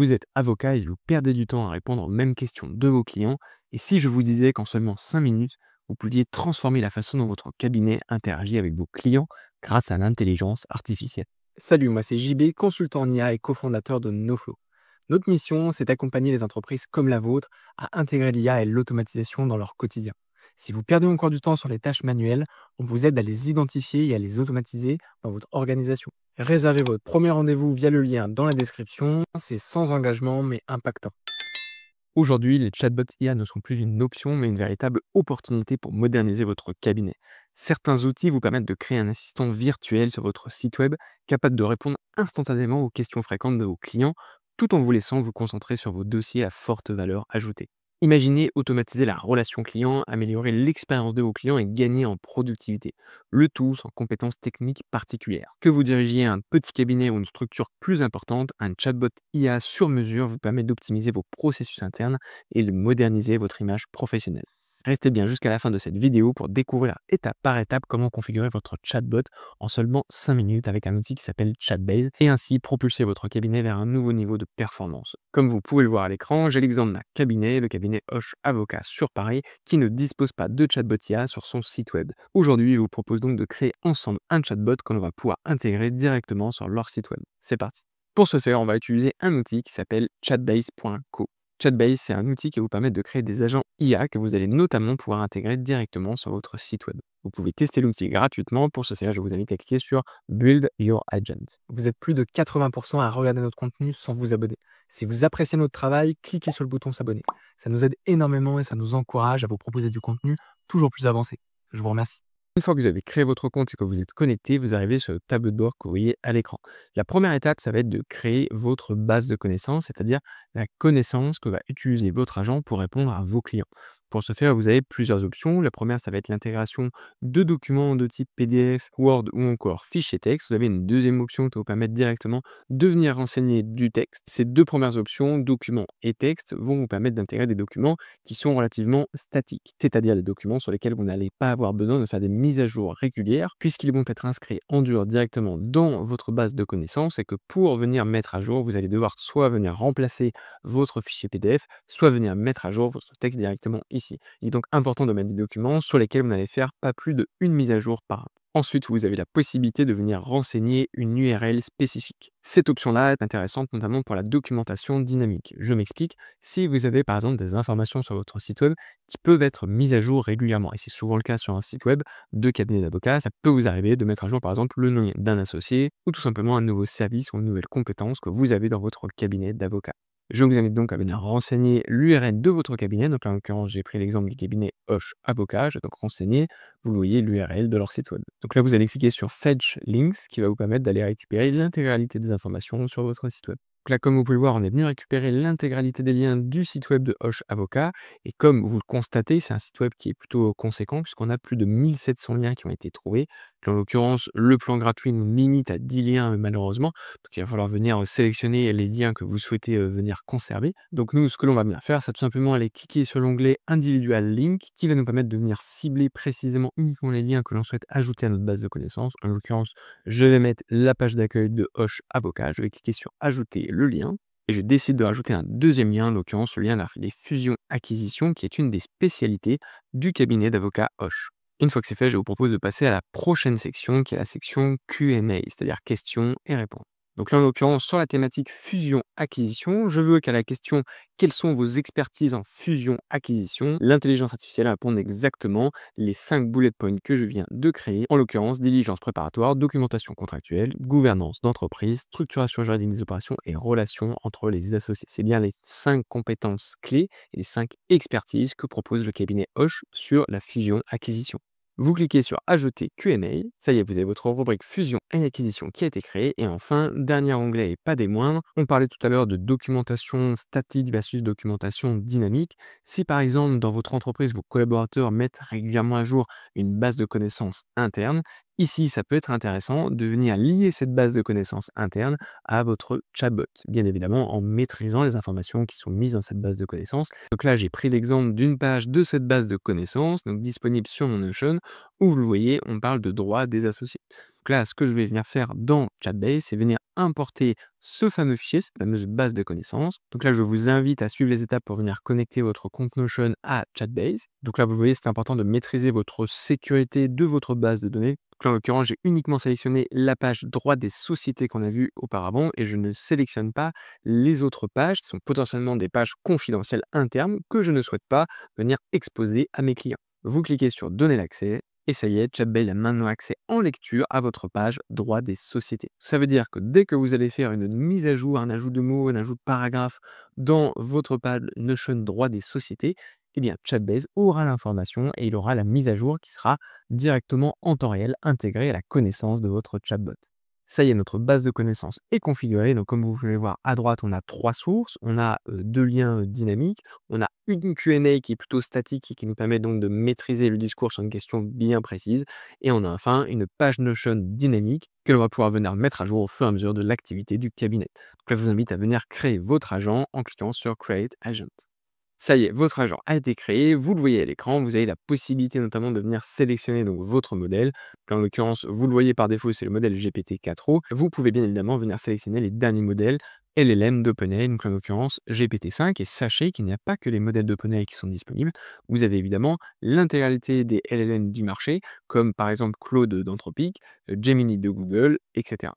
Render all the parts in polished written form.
Vous êtes avocat et vous perdez du temps à répondre aux mêmes questions de vos clients. Et si je vous disais qu'en seulement 5 minutes, vous pouviez transformer la façon dont votre cabinet interagit avec vos clients grâce à l'intelligence artificielle? Salut, moi c'est JB, consultant en IA et cofondateur de NoFlow. Notre mission, c'est d'accompagner les entreprises comme la vôtre à intégrer l'IA et l'automatisation dans leur quotidien. Si vous perdez encore du temps sur les tâches manuelles, on vous aide à les identifier et à les automatiser dans votre organisation. Réservez votre premier rendez-vous via le lien dans la description, c'est sans engagement mais impactant. Aujourd'hui, les chatbots IA ne sont plus une option, mais une véritable opportunité pour moderniser votre cabinet. Certains outils vous permettent de créer un assistant virtuel sur votre site web, capable de répondre instantanément aux questions fréquentes de vos clients, tout en vous laissant vous concentrer sur vos dossiers à forte valeur ajoutée. Imaginez automatiser la relation client, améliorer l'expérience de vos clients et gagner en productivité. Le tout sans compétences techniques particulières. Que vous dirigiez un petit cabinet ou une structure plus importante, un chatbot IA sur mesure vous permet d'optimiser vos processus internes et de moderniser votre image professionnelle. Restez bien jusqu'à la fin de cette vidéo pour découvrir étape par étape comment configurer votre chatbot en seulement 5 minutes avec un outil qui s'appelle Chatbase et ainsi propulser votre cabinet vers un nouveau niveau de performance. Comme vous pouvez le voir à l'écran, j'ai l'exemple d'un cabinet, le cabinet Hoche Avocat sur Paris, qui ne dispose pas de chatbot IA sur son site web. Aujourd'hui, je vous propose donc de créer ensemble un chatbot que l'on va pouvoir intégrer directement sur leur site web. C'est parti. Pour ce faire, on va utiliser un outil qui s'appelle chatbase.co. Chatbase, c'est un outil qui va vous permettre de créer des agents IA que vous allez notamment pouvoir intégrer directement sur votre site web. Vous pouvez tester l'outil gratuitement. Pour ce faire, je vous invite à cliquer sur Build Your Agent. Vous êtes plus de 80% à regarder notre contenu sans vous abonner. Si vous appréciez notre travail, cliquez sur le bouton s'abonner. Ça nous aide énormément et ça nous encourage à vous proposer du contenu toujours plus avancé. Je vous remercie. Une fois que vous avez créé votre compte et que vous êtes connecté, vous arrivez sur le tableau de bord que vous voyez à l'écran. La première étape, ça va être de créer votre base de connaissances, c'est-à-dire la connaissance que va utiliser votre agent pour répondre à vos clients. Pour ce faire, vous avez plusieurs options. La première, ça va être l'intégration de documents de type PDF, Word ou encore fichier texte. Vous avez une deuxième option qui va vous permettre directement de venir renseigner du texte. Ces deux premières options, documents et texte, vont vous permettre d'intégrer des documents qui sont relativement statiques, c'est-à-dire des documents sur lesquels vous n'allez pas avoir besoin de faire des mises à jour régulières, puisqu'ils vont être inscrits en dur directement dans votre base de connaissances et que pour venir mettre à jour, vous allez devoir soit venir remplacer votre fichier PDF, soit venir mettre à jour votre texte directement ici. Il est donc important de mettre des documents sur lesquels vous n'allez faire pas plus d'une mise à jour par an. Ensuite, vous avez la possibilité de venir renseigner une URL spécifique. Cette option-là est intéressante notamment pour la documentation dynamique. Je m'explique, si vous avez par exemple des informations sur votre site web qui peuvent être mises à jour régulièrement, et c'est souvent le cas sur un site web de cabinet d'avocats, ça peut vous arriver de mettre à jour par exemple le nom d'un associé ou tout simplement un nouveau service ou une nouvelle compétence que vous avez dans votre cabinet d'avocat. Je vous invite donc à venir renseigner l'URL de votre cabinet. Donc, en l'occurrence, j'ai pris l'exemple du cabinet Hoche Avocat. Je vais donc renseigner, vous voyez l'URL de leur site web. Donc là, vous allez cliquer sur Fetch Links qui va vous permettre d'aller récupérer l'intégralité des informations sur votre site web. Donc là, comme vous pouvez le voir, on est venu récupérer l'intégralité des liens du site web de Hoche Avocat. Et comme vous le constatez, c'est un site web qui est plutôt conséquent puisqu'on a plus de 1700 liens qui ont été trouvés. En l'occurrence, le plan gratuit nous limite à 10 liens malheureusement. Donc il va falloir venir sélectionner les liens que vous souhaitez venir conserver. Donc nous, ce que l'on va bien faire, c'est tout simplement aller cliquer sur l'onglet Individual Link qui va nous permettre de venir cibler précisément uniquement les liens que l'on souhaite ajouter à notre base de connaissances. En l'occurrence, je vais mettre la page d'accueil de Hoche Avocat. Je vais cliquer sur Ajouter le lien. Et je décide de rajouter un deuxième lien, en l'occurrence le lien des fusions-acquisitions, qui est une des spécialités du cabinet d'avocats Hoche. Une fois que c'est fait, je vous propose de passer à la prochaine section, qui est la section Q&A, c'est-à-dire questions et réponses. Donc là, en l'occurrence, sur la thématique fusion-acquisition, je veux qu'à la question quelles sont vos expertises en fusion-acquisition, l'intelligence artificielle répond exactement les 5 bullet points que je viens de créer, en l'occurrence diligence préparatoire, documentation contractuelle, gouvernance d'entreprise, structuration juridique des opérations et relations entre les associés. C'est bien les 5 compétences clés et les 5 expertises que propose le cabinet Hoche sur la fusion-acquisition. Vous cliquez sur Ajouter Q&A, ça y est, vous avez votre rubrique fusion et acquisition qui a été créée. Et enfin, dernier onglet et pas des moindres, on parlait tout à l'heure de documentation statique versus documentation dynamique. Si par exemple, dans votre entreprise, vos collaborateurs mettent régulièrement à jour une base de connaissances interne, ici, ça peut être intéressant de venir lier cette base de connaissances interne à votre chatbot, bien évidemment en maîtrisant les informations qui sont mises dans cette base de connaissances. Donc là, j'ai pris l'exemple d'une page de cette base de connaissances, donc disponible sur mon Notion, où vous le voyez, on parle de droit des associés. Donc là, ce que je vais venir faire dans Chatbase, c'est venir importer ce fameux fichier, cette fameuse base de connaissances. Donc là, je vous invite à suivre les étapes pour venir connecter votre compte Notion à Chatbase. Donc là, vous voyez, c'est important de maîtriser votre sécurité de votre base de données. Donc là, en l'occurrence, j'ai uniquement sélectionné la page droit des sociétés qu'on a vues auparavant et je ne sélectionne pas les autres pages qui sont potentiellement des pages confidentielles internes que je ne souhaite pas venir exposer à mes clients. Vous cliquez sur Donner l'accès et ça y est, Chatbase a maintenant accès en lecture à votre page droit des sociétés. Ça veut dire que dès que vous allez faire une mise à jour, un ajout de mots, un ajout de paragraphe dans votre page Notion droit des sociétés, eh bien Chatbase aura l'information et il aura la mise à jour qui sera directement en temps réel intégrée à la connaissance de votre chatbot. Ça y est, notre base de connaissances est configurée. Donc, comme vous pouvez le voir à droite, on a 3 sources, on a 2 liens dynamiques, on a une Q&A qui est plutôt statique et qui nous permet donc de maîtriser le discours sur une question bien précise. Et on a enfin une page Notion dynamique que l'on va pouvoir venir mettre à jour au fur et à mesure de l'activité du cabinet. Donc là, je vous invite à venir créer votre agent en cliquant sur Create Agent. Ça y est, votre agent a été créé, vous le voyez à l'écran, vous avez la possibilité notamment de venir sélectionner donc votre modèle. En l'occurrence, vous le voyez par défaut, c'est le modèle GPT-4o. Vous pouvez bien évidemment venir sélectionner les derniers modèles LLM d'OpenAI, donc en l'occurrence GPT-5. Et sachez qu'il n'y a pas que les modèles d'OpenAI qui sont disponibles. Vous avez évidemment l'intégralité des LLM du marché, comme par exemple Claude d'Anthropic, Gemini de Google, etc.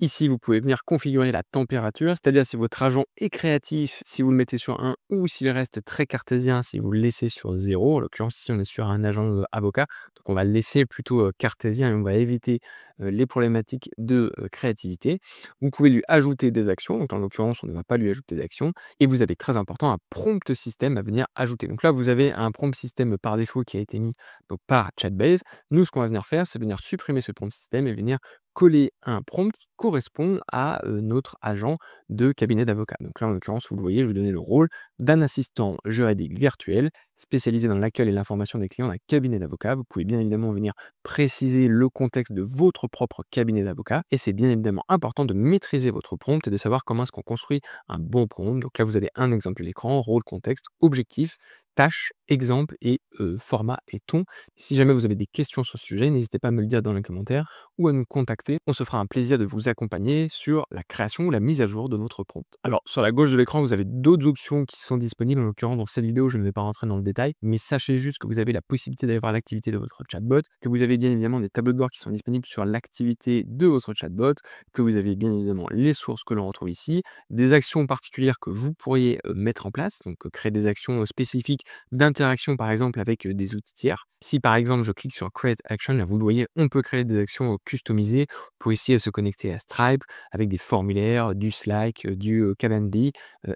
Ici, vous pouvez venir configurer la température, c'est-à-dire si votre agent est créatif, si vous le mettez sur 1 ou s'il reste très cartésien, si vous le laissez sur 0. En l'occurrence, si on est sur un agent avocat, donc on va le laisser plutôt cartésien et on va éviter les problématiques de créativité. Vous pouvez lui ajouter des actions, donc en l'occurrence, on ne va pas lui ajouter d'actions. Et vous avez très important un prompt système à venir ajouter. Donc là, vous avez un prompt système par défaut qui a été mis donc, par Chatbase. Nous, ce qu'on va venir faire, c'est venir supprimer ce prompt système et venir coller un prompt qui correspond à notre agent de cabinet d'avocat. Donc là, en l'occurrence, vous le voyez, je vais donner le rôle d'un assistant juridique virtuel spécialisé dans l'accueil et l'information des clients d'un cabinet d'avocat. Vous pouvez bien évidemment venir préciser le contexte de votre propre cabinet d'avocat et c'est bien évidemment important de maîtriser votre prompt et de savoir comment est-ce qu'on construit un bon prompt. Donc là, vous avez un exemple à l'écran, rôle, contexte, objectif, tâche, exemple et format et ton. Si jamais vous avez des questions sur ce sujet, n'hésitez pas à me le dire dans les commentaires ou à nous contacter. On se fera un plaisir de vous accompagner sur la création ou la mise à jour de notre prompt. Alors, sur la gauche de l'écran, vous avez d'autres options qui sont disponibles. En l'occurrence, dans cette vidéo, je ne vais pas rentrer dans le détail, mais sachez juste que vous avez la possibilité d'aller voir l'activité de votre chatbot, que vous avez bien évidemment des tableaux de bord qui sont disponibles sur l'activité de votre chatbot, que vous avez bien évidemment les sources que l'on retrouve ici, des actions particulières que vous pourriez mettre en place, donc créer des actions spécifiques d'interaction par exemple avec des outils tiers. Si par exemple je clique sur Create Action, là vous le voyez, on peut créer des actions customisées pour essayer de se connecter à Stripe avec des formulaires, du Slack, du Calendly,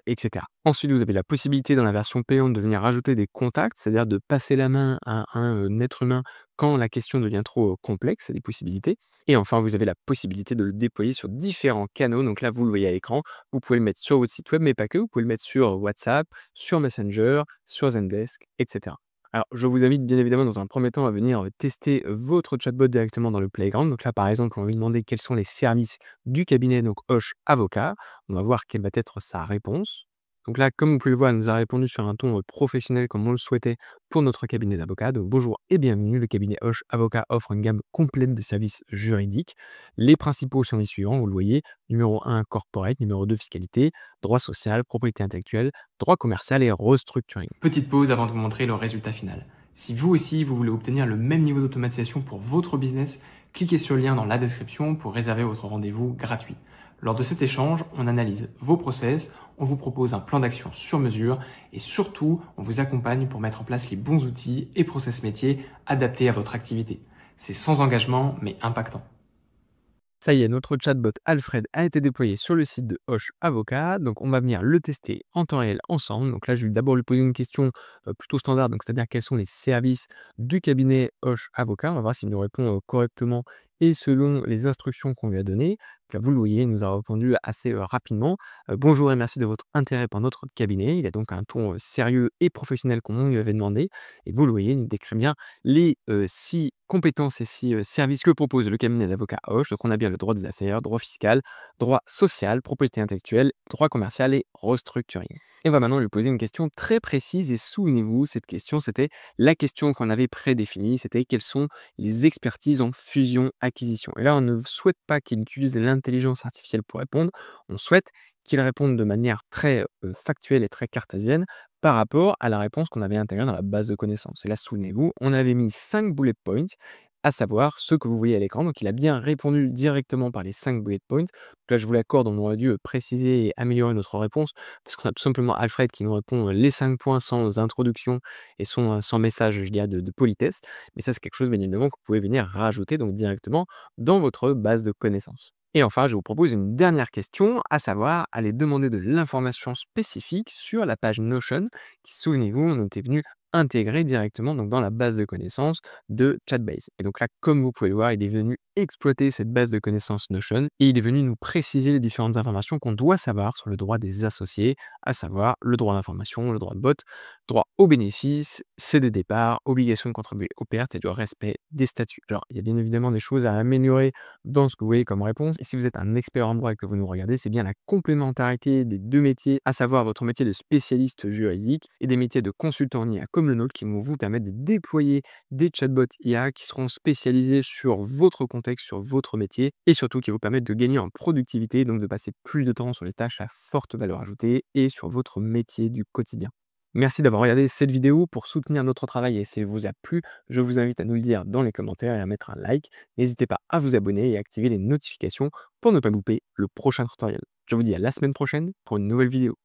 etc. Ensuite, vous avez la possibilité dans la version payante de venir rajouter des contacts, c'est-à-dire de passer la main à un être humain quand la question devient trop complexe, c'est des possibilités. Et enfin, vous avez la possibilité de le déployer sur différents canaux. Donc là, vous le voyez à l'écran, vous pouvez le mettre sur votre site web, mais pas que, vous pouvez le mettre sur WhatsApp, sur Messenger, sur Zendesk, etc. Alors, je vous invite bien évidemment dans un premier temps à venir tester votre chatbot directement dans le Playground. Donc là, par exemple, on va lui demander quels sont les services du cabinet, donc Hoche Avocat. On va voir quelle va être sa réponse. Donc là, comme vous pouvez le voir, elle nous a répondu sur un ton professionnel comme on le souhaitait pour notre cabinet d'avocat. Donc bonjour et bienvenue, le cabinet Hoche Avocat offre une gamme complète de services juridiques. Les principaux sont les suivants, vous le voyez. Numéro 1, corporate. Numéro 2, fiscalité. Droit social, propriété intellectuelle, droit commercial et restructuring. Petite pause avant de vous montrer le résultat final. Si vous aussi, vous voulez obtenir le même niveau d'automatisation pour votre business, cliquez sur le lien dans la description pour réserver votre rendez-vous gratuit. Lors de cet échange, on analyse vos process, on vous propose un plan d'action sur mesure et surtout, on vous accompagne pour mettre en place les bons outils et process métiers adaptés à votre activité. C'est sans engagement mais impactant. Ça y est, notre chatbot Alfred a été déployé sur le site de Hoche Avocat. Donc, on va venir le tester en temps réel ensemble. Donc là, je vais d'abord lui poser une question plutôt standard, donc c'est-à-dire quels sont les services du cabinet Hoche Avocat. On va voir s'il nous répond correctement et selon les instructions qu'on lui a données. Donc là, vous le voyez, il nous a répondu assez rapidement. Bonjour et merci de votre intérêt pour notre cabinet. Il a donc un ton sérieux et professionnel comme on lui avait demandé. Et vous le voyez, il nous décrit bien les 6 compétences et 6 services que propose le cabinet d'avocats Hoche. Donc on a bien le droit des affaires, droit fiscal, droit social, propriété intellectuelle, droit commercial et restructuring. Et on va maintenant lui poser une question très précise et souvenez-vous, cette question, c'était la question qu'on avait prédéfinie, c'était quelles sont les expertises en fusion acquisition. Et là, on ne souhaite pas qu'il utilise l'intelligence artificielle pour répondre, on souhaite qu'il réponde de manière très factuelle et très cartésienne par rapport à la réponse qu'on avait intégrée dans la base de connaissances. Et là, souvenez-vous, on avait mis 5 bullet points, à savoir ceux que vous voyez à l'écran. Donc, il a bien répondu directement par les 5 bullet points. Donc là, je vous l'accorde, on aurait dû préciser et améliorer notre réponse parce qu'on a tout simplement Alfred qui nous répond les 5 points sans introduction et sans message, je dirais, de politesse. Mais ça, c'est quelque chose, bien évidemment, que vous pouvez venir rajouter donc directement dans votre base de connaissances. Et enfin, je vous propose une dernière question, à savoir aller demander de l'information spécifique sur la page Notion, qui, souvenez-vous, on était venu intégrer directement donc, dans la base de connaissances de Chatbase. Et donc là, comme vous pouvez le voir, il est venu exploiter cette base de connaissances Notion et il est venu nous préciser les différentes informations qu'on doit savoir sur le droit des associés, à savoir le droit d'information, le droit de vote, droit aux bénéfices, c'est des départs, obligation de contribuer aux pertes et du respect des statuts. Alors, il y a bien évidemment des choses à améliorer dans ce que vous voyez comme réponse. Et si vous êtes un expert en droit et que vous nous regardez, c'est bien la complémentarité des deux métiers, à savoir votre métier de spécialiste juridique et des métiers de consultant en IA comme le nôtre qui vont vous permettre de déployer des chatbots IA qui seront spécialisés sur votre contexte, sur votre métier et surtout qui vous permettent de gagner en productivité, donc de passer plus de temps sur les tâches à forte valeur ajoutée et sur votre métier du quotidien. Merci d'avoir regardé cette vidéo. Pour soutenir notre travail et si elle vous a plu, je vous invite à nous le dire dans les commentaires et à mettre un like. N'hésitez pas à vous abonner et à activer les notifications pour ne pas louper le prochain tutoriel. Je vous dis à la semaine prochaine pour une nouvelle vidéo.